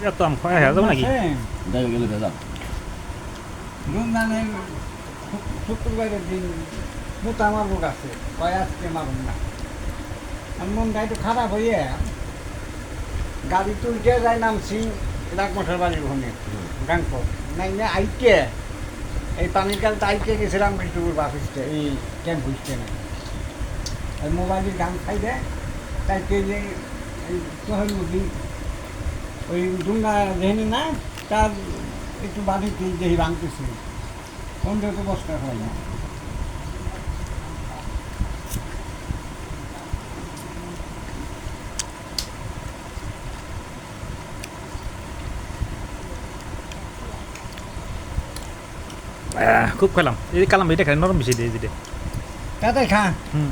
এত আম খাওয়া হয়ে যাবে নাকি? যাই গেলে ভেজাল। রমজানের শুক্রবারের দিন মোটা মারবো গাছে কয় আজকে মারুন না। আর মনটা একটু খারাপ হইয়া গাড়ি তুলতে যাই নামছি রাগমশার বাড়ির ওখানে গাংপ নাই না আইকে এই পানির কালটা আইকে গেছিলাম কৃষ্ণপুর বাস স্ট্যান্ড এই ক্যাম্প স্ট্যান্ডে। আর মোবাইলের গান খাই দেয় তাইকে যে এই সোহেল মুদি ওই ডুঙ্গা যেহেনে না তার একটু বাড়িতে দেহি ভাঙতেছে কোনটা তো বস্তা হয় না। খুব খেলাম এই কালাম এটা খাই নরম বেশি দিয়ে দিতে। তাতে খা হুম